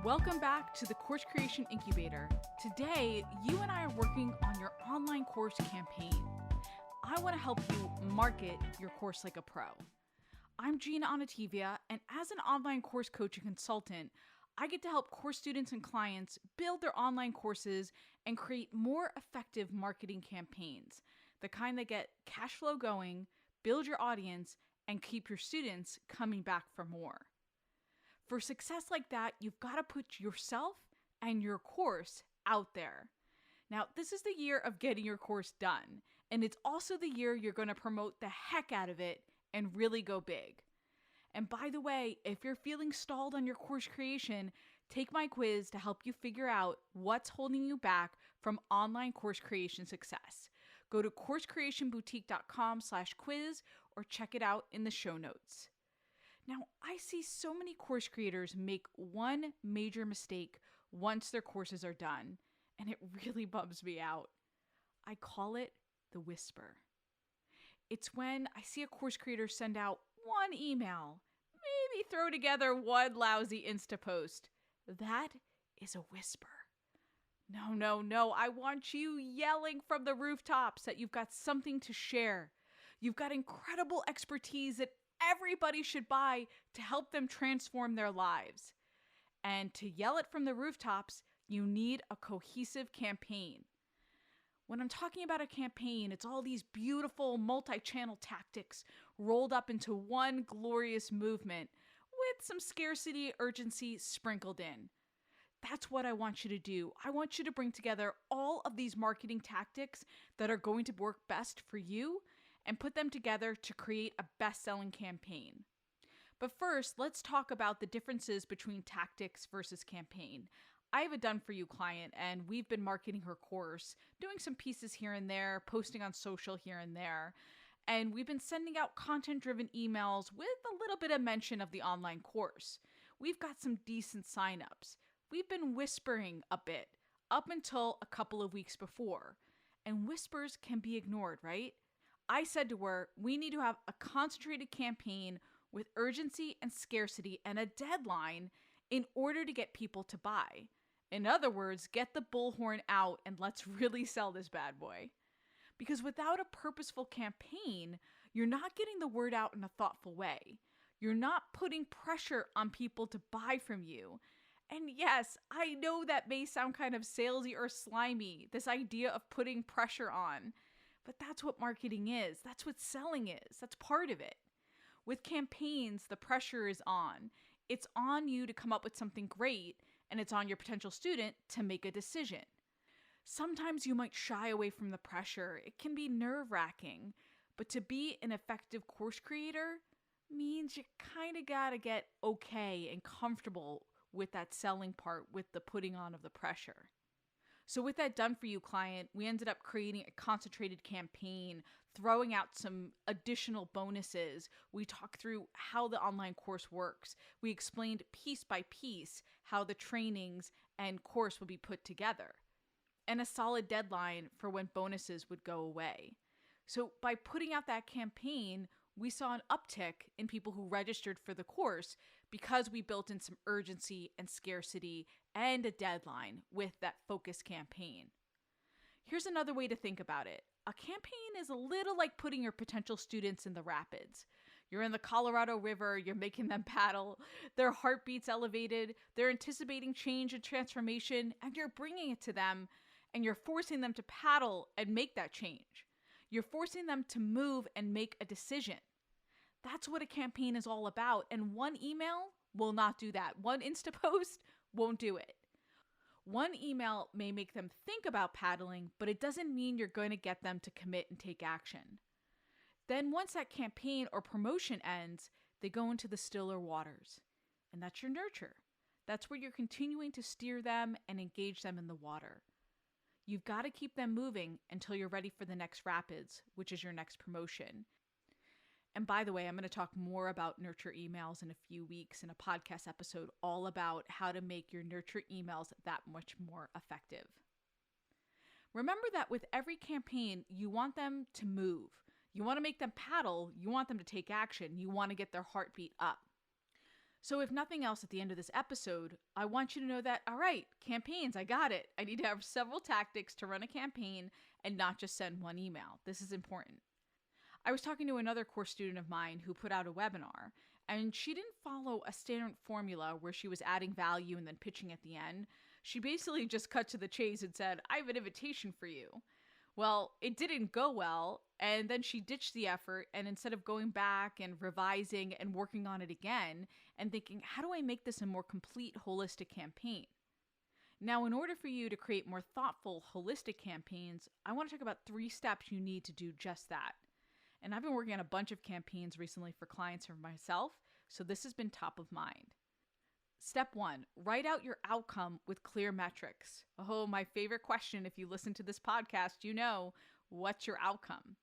Welcome back to the Course Creation Incubator. Today, you and I are working on your online course campaign. I want to help you market your course like a pro. I'm Gina Onativia, and as an online course coach and consultant, I get to help course students and clients build their online courses and create more effective marketing campaigns, the kind that get cash flow going, build your audience, and keep your students coming back for more. For success like that, you've got to put yourself and your course out there. Now, this is the year of getting your course done, and it's also the year you're going to promote the heck out of it and really go big. And by the way, if you're feeling stalled on your course creation, take my quiz to help you figure out what's holding you back from online course creation success. Go to coursecreationboutique.com/quiz or check it out in the show notes. Now, I see so many course creators make one major mistake once their courses are done, and it really bums me out. I call it the whisper. It's when I see a course creator send out one email, maybe throw together one lousy Insta post. That is a whisper. No, I want you yelling from the rooftops that you've got something to share. You've got incredible expertise that everybody should buy to help them transform their lives. And to yell it from the rooftops, you need a cohesive campaign. When I'm talking about a campaign, it's all these beautiful multi-channel tactics rolled up into one glorious movement with some scarcity urgency sprinkled in. That's what I want you to do. I want you to bring together all of these marketing tactics that are going to work best for you and put them together to create a best-selling campaign. But first, let's talk about the differences between tactics versus campaign. I have a done-for-you client, and we've been marketing her course, doing some pieces here and there, posting on social here and there, and we've been sending out content-driven emails with a little bit of mention of the online course. We've got some decent signups. We've been whispering a bit up until a couple of weeks before, and whispers can be ignored, right? I said to her, we need to have a concentrated campaign with urgency and scarcity and a deadline in order to get people to buy. In other words, get the bullhorn out and let's really sell this bad boy. Because without a purposeful campaign, you're not getting the word out in a thoughtful way. You're not putting pressure on people to buy from you. And yes, I know that may sound kind of salesy or slimy, this idea of putting pressure on. But that's what marketing is. That's what selling is. That's part of it. With campaigns, the pressure is on. It's on you to come up with something great, and it's on your potential student to make a decision. Sometimes you might shy away from the pressure. It can be nerve-wracking. But to be an effective course creator means you kind of got to get okay and comfortable with that selling part, with the putting on of the pressure. So with that done for you client, we ended up creating a concentrated campaign, throwing out some additional bonuses. We talked through how the online course works. We explained piece by piece how the trainings and course would be put together, and a solid deadline for when bonuses would go away. So by putting out that campaign, we saw an uptick in people who registered for the course because we built in some urgency and scarcity and a deadline with that focus campaign. Here's another way to think about it. A campaign is a little like putting your potential students in the rapids. You're in the Colorado River, you're making them paddle, their heartbeats elevated, they're anticipating change and transformation, and you're bringing it to them, and you're forcing them to paddle and make that change. You're forcing them to move and make a decision. That's what a campaign is all about, and one email will not do that. One Insta post won't do it. One email may make them think about paddling, but it doesn't mean you're going to get them to commit and take action. Then once that campaign or promotion ends, they go into the stiller waters, and that's your nurture. That's where you're continuing to steer them and engage them in the water. You've got to keep them moving until you're ready for the next rapids, which is your next promotion. And by the way, I'm going to talk more about nurture emails in a few weeks in a podcast episode all about how to make your nurture emails that much more effective. Remember that with every campaign, you want them to move. You want to make them paddle. You want them to take action. You want to get their heartbeat up. So if nothing else at the end of this episode, I want you to know that, all right, campaigns, I got it. I need to have several tactics to run a campaign and not just send one email. This is important. I was talking to another course student of mine who put out a webinar, and she didn't follow a standard formula where she was adding value and then pitching at the end. She basically just cut to the chase and said, I have an invitation for you. Well, it didn't go well, and then she ditched the effort, and instead of going back and revising and working on it again and thinking, how do I make this a more complete, holistic campaign? Now, in order for you to create more thoughtful, holistic campaigns, I want to talk about 3 steps you need to do just that. And I've been working on a bunch of campaigns recently for clients or myself, so this has been top of mind. Step 1, write out your outcome with clear metrics. Oh, my favorite question. If you listen to this podcast, you know, what's your outcome?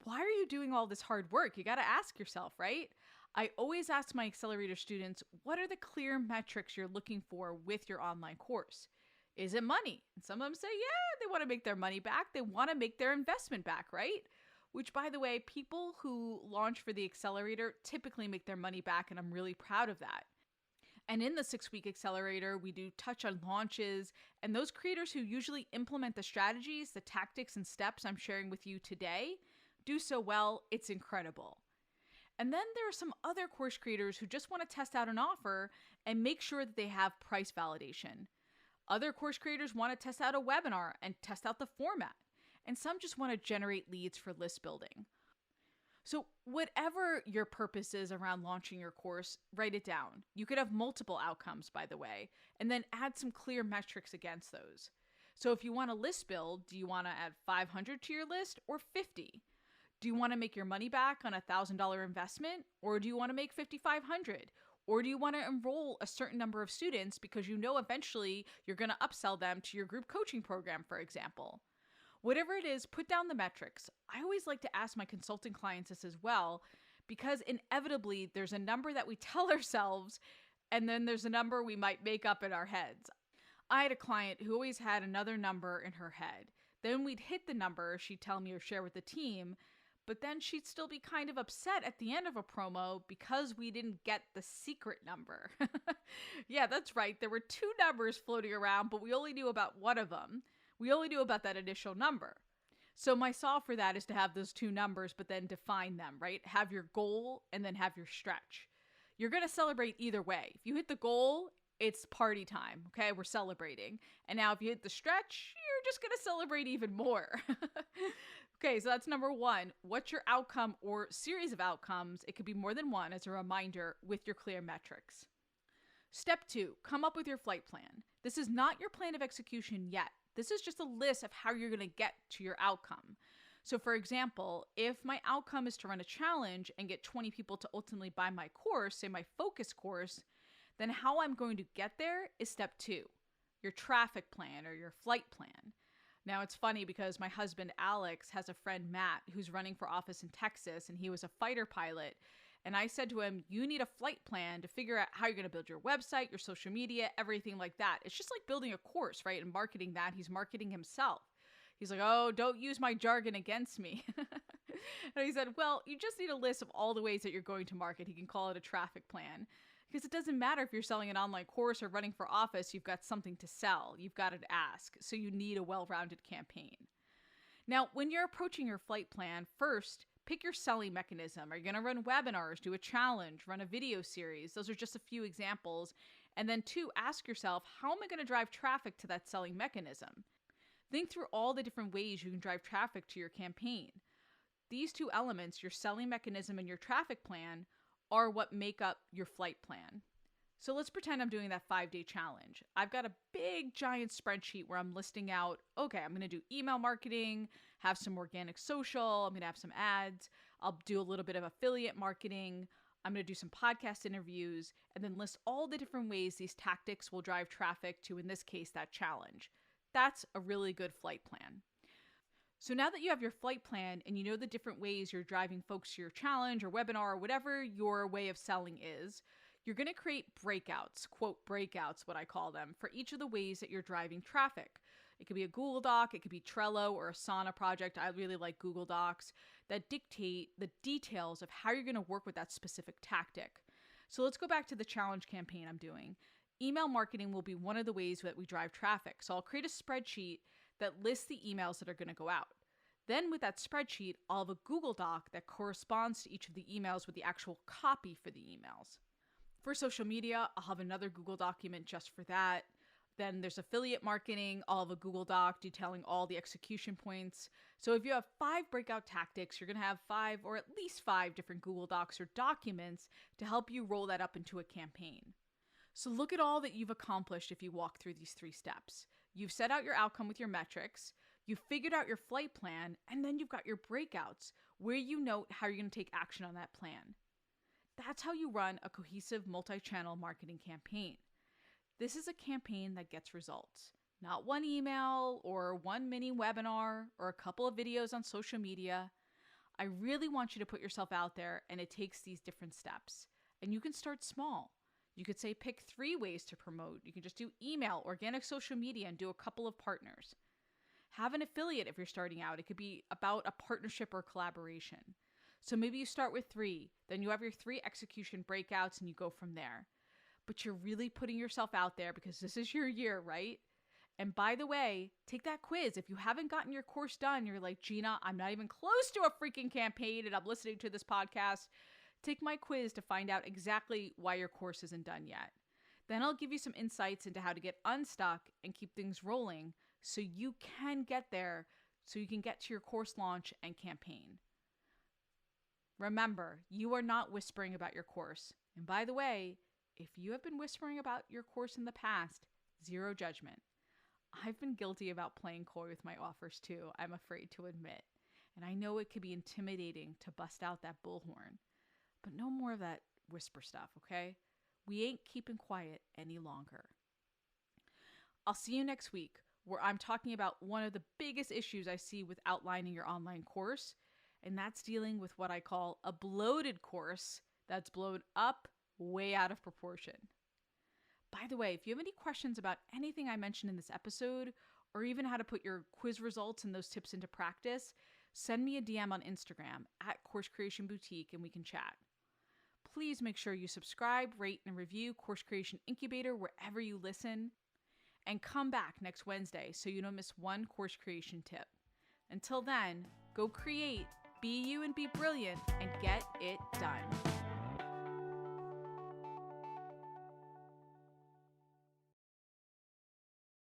Why are you doing all this hard work? You got to ask yourself, right? I always ask my accelerator students, what are the clear metrics you're looking for with your online course? Is it money? And some of them say, yeah, they want to make their money back. They want to make their investment back, right? Which, by the way, people who launch for the accelerator typically make their money back, and I'm really proud of that. And in the 6-week accelerator, we do touch on launches, and those creators who usually implement the strategies, the tactics, and steps I'm sharing with you today do so well, it's incredible. And then there are some other course creators who just want to test out an offer and make sure that they have price validation. Other course creators want to test out a webinar and test out the format. And some just want to generate leads for list building. So whatever your purpose is around launching your course, write it down. You could have multiple outcomes, by the way, and then add some clear metrics against those. So if you want a list build, do you want to add 500 to your list or 50? Do you want to make your money back on a $1,000 investment, or do you want to make 5,500? Or do you want to enroll a certain number of students because you know eventually you're going to upsell them to your group coaching program, for example? Whatever it is, put down the metrics. I always like to ask my consulting clients this as well, because inevitably there's a number that we tell ourselves, and then there's a number we might make up in our heads. I had a client who always had another number in her head. Then we'd hit the number she'd tell me or share with the team, but then she'd still be kind of upset at the end of a promo because we didn't get the secret number. Yeah, that's right. There were 2 numbers floating around, but we only knew about one of them. We only knew about that initial number. So my solve for that is to have those 2 numbers, but then define them, right? Have your goal and then have your stretch. You're going to celebrate either way. If you hit the goal, it's party time, okay? We're celebrating. And now if you hit the stretch, you're just going to celebrate even more. Okay, so that's number 1. What's your outcome or series of outcomes? It could be more than one as a reminder with your clear metrics. Step 2, come up with your flight plan. This is not your plan of execution yet. This is just a list of how you're going to get to your outcome. So for example, if my outcome is to run a challenge and get 20 people to ultimately buy my course, say my focus course, then how I'm going to get there is step 2, your traffic plan or your flight plan. Now it's funny because my husband Alex has a friend Matt who's running for office in Texas, and he was a fighter pilot. And I said to him, you need a flight plan to figure out how you're going to build your website, your social media, everything like that. It's just like building a course, right? And marketing that. He's marketing himself. He's like, oh, don't use my jargon against me. And he said, well, you just need a list of all the ways that you're going to market. He can call it a traffic plan. Because it doesn't matter if you're selling an online course or running for office, you've got something to sell. You've got an ask. So you need a well-rounded campaign. Now, when you're approaching your flight plan, first, pick your selling mechanism. Are you going to run webinars, do a challenge, run a video series? Those are just a few examples. And then 2, ask yourself, how am I going to drive traffic to that selling mechanism? Think through all the different ways you can drive traffic to your campaign. These 2 elements, your selling mechanism and your traffic plan, are what make up your flight plan. So let's pretend I'm doing that 5-day challenge. I've got a big giant spreadsheet where I'm listing out, okay, I'm going to do email marketing, have some organic social, I'm going to have some ads, I'll do a little bit of affiliate marketing, I'm going to do some podcast interviews, and then list all the different ways these tactics will drive traffic to, in this case, that challenge. That's a really good flight plan. So now that you have your flight plan and you know the different ways you're driving folks to your challenge or webinar or whatever your way of selling is, you're going to create breakouts, quote breakouts, what I call them, for each of the ways that you're driving traffic. It could be a Google Doc, it could be Trello or Asana project. I really like Google Docs that dictate the details of how you're going to work with that specific tactic. So let's go back to the challenge campaign I'm doing. Email marketing will be one of the ways that we drive traffic. So I'll create a spreadsheet that lists the emails that are going to go out. Then with that spreadsheet, I'll have a Google Doc that corresponds to each of the emails with the actual copy for the emails. For social media, I'll have another Google document just for that. Then there's affiliate marketing. I'll have a Google Doc detailing all the execution points. So if you have 5 breakout tactics, you're going to have 5 or at least 5 different Google Docs or documents to help you roll that up into a campaign. So look at all that you've accomplished if you walk through these 3 steps. You've set out your outcome with your metrics, you've figured out your flight plan, and then you've got your breakouts where you note how you're going to take action on that plan. That's how you run a cohesive multi-channel marketing campaign. This is a campaign that gets results, not one email or one mini webinar or a couple of videos on social media. I really want you to put yourself out there, and it takes these different steps. And you can start small. You could say pick 3 ways to promote. You can just do email, organic social media, and do a couple of partners. Have an affiliate if you're starting out. It could be about a partnership or collaboration. So maybe you start with 3, then you have your 3 execution breakouts and you go from there. But you're really putting yourself out there because this is your year, right? And by the way, take that quiz. If you haven't gotten your course done, you're like, Gina, I'm not even close to a freaking campaign and I'm listening to this podcast. Take my quiz to find out exactly why your course isn't done yet. Then I'll give you some insights into how to get unstuck and keep things rolling so you can get there, so you can get to your course launch and campaign. Remember, you are not whispering about your course. And by the way, if you have been whispering about your course in the past, zero judgment. I've been guilty about playing coy with my offers too, I'm afraid to admit. And I know it can be intimidating to bust out that bullhorn. But no more of that whisper stuff, okay? We ain't keeping quiet any longer. I'll see you next week, where I'm talking about one of the biggest issues I see with outlining your online course, and that's dealing with what I call a bloated course that's blown up way out of proportion. By the way, if you have any questions about anything I mentioned in this episode, or even how to put your quiz results and those tips into practice, send me a DM on Instagram at Course Creation Boutique and we can chat. Please make sure you subscribe, rate, and review Course Creation Incubator wherever you listen. And come back next Wednesday so you don't miss one course creation tip. Until then, go create, be you and be brilliant, and get it done.